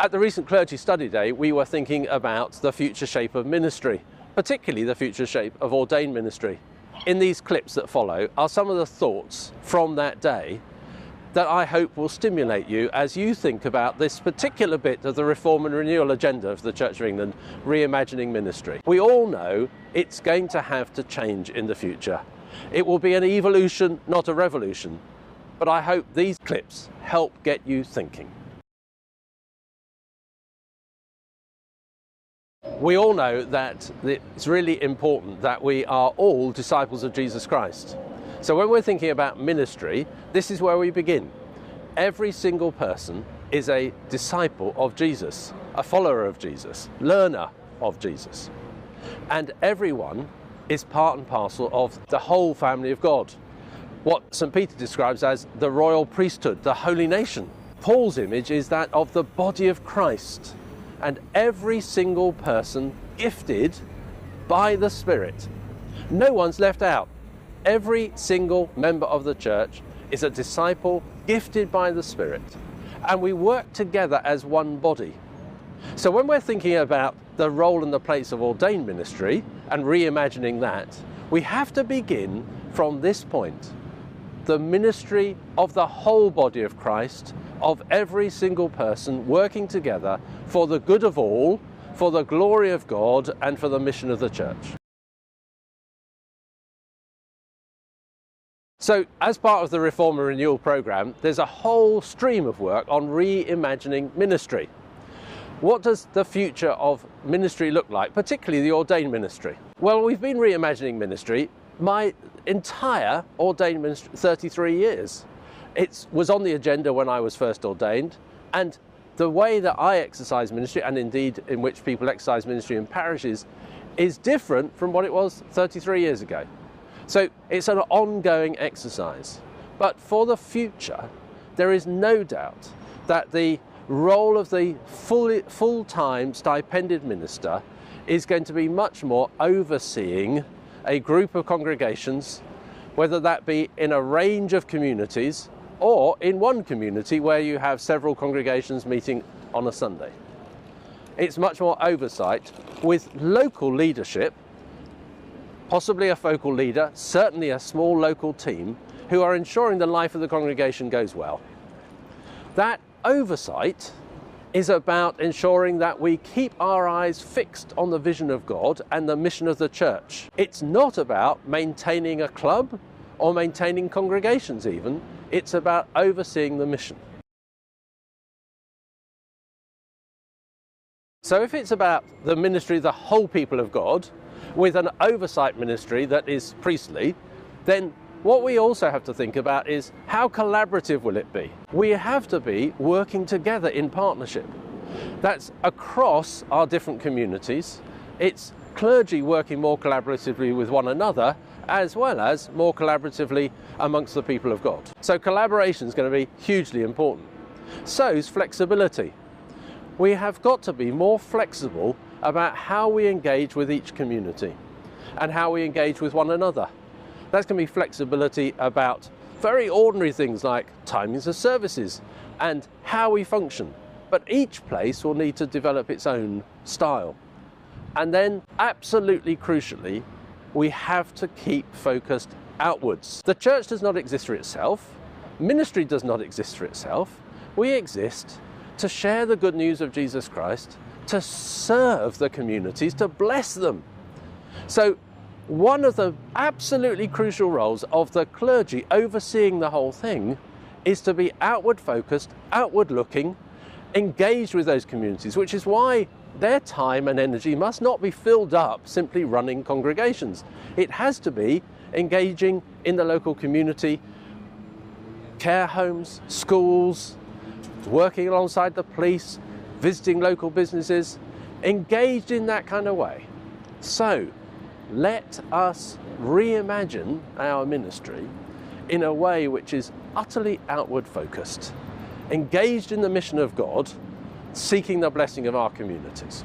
At the recent Clergy Study Day, we were thinking about the future shape of ministry, particularly the future shape of ordained ministry. In these clips that follow are some of the thoughts from that day that I hope will stimulate you as you think about this particular bit of the reform and renewal agenda of the Church of England, reimagining ministry. We all know it's going to have to change in the future. It will be an evolution, not a revolution. But I hope these clips help get you thinking. We all know that it's really important that we are all disciples of Jesus Christ. So when we're thinking about ministry, this is where we begin. Every single person is a disciple of Jesus, a follower of Jesus, learner of Jesus. And everyone is part and parcel of the whole family of God. What St. Peter describes as the royal priesthood, the holy nation. Paul's image is that of the body of Christ. And every single person gifted by the Spirit. No one's left out. Every single member of the church is a disciple gifted by the Spirit. And we work together as one body. So when we're thinking about the role and the place of ordained ministry and reimagining that, we have to begin from this point. The ministry of the whole body of Christ, of every single person working together for the good of all, for the glory of God, and for the mission of the church. So, as part of the Reform and Renewal programme, there's a whole stream of work on reimagining ministry. What does the future of ministry look like, particularly the ordained ministry? Well, we've been reimagining ministry my entire ordained ministry, 33 years. It was on the agenda when I was first ordained, and the way that I exercise ministry, and indeed in which people exercise ministry in parishes, is different from what it was 33 years ago. So it's an ongoing exercise. But for the future, there is no doubt that the role of the full-time stipended minister is going to be much more overseeing a group of congregations, whether that be in a range of communities or in one community where you have several congregations meeting on a Sunday. It's much more oversight with local leadership, possibly a focal leader, certainly a small local team, who are ensuring the life of the congregation goes well. That oversight is about ensuring that we keep our eyes fixed on the vision of God and the mission of the church. It's not about maintaining a club or maintaining congregations even. It's about overseeing the mission. So if it's about the ministry of the whole people of God, with an oversight ministry that is priestly, then what we also have to think about is how collaborative will it be? We have to be working together in partnership. That's across our different communities. It's clergy working more collaboratively with one another, as well as more collaboratively amongst the people of God. So collaboration is going to be hugely important. So is flexibility. We have got to be more flexible about how we engage with each community and how we engage with one another. That's going to be flexibility about very ordinary things like timings of services and how we function. But each place will need to develop its own style. And then, absolutely crucially, we have to keep focused outwards. The church does not exist for itself. Ministry does not exist for itself. We exist to share the good news of Jesus Christ, to serve the communities, to bless them. So one of the absolutely crucial roles of the clergy overseeing the whole thing is to be outward focused, outward looking, engaged with those communities, which is why their time and energy must not be filled up simply running congregations. It has to be engaging in the local community, care homes, schools, working alongside the police, visiting local businesses, engaged in that kind of way. So let us reimagine our ministry in a way which is utterly outward focused, engaged in the mission of God, seeking the blessing of our communities.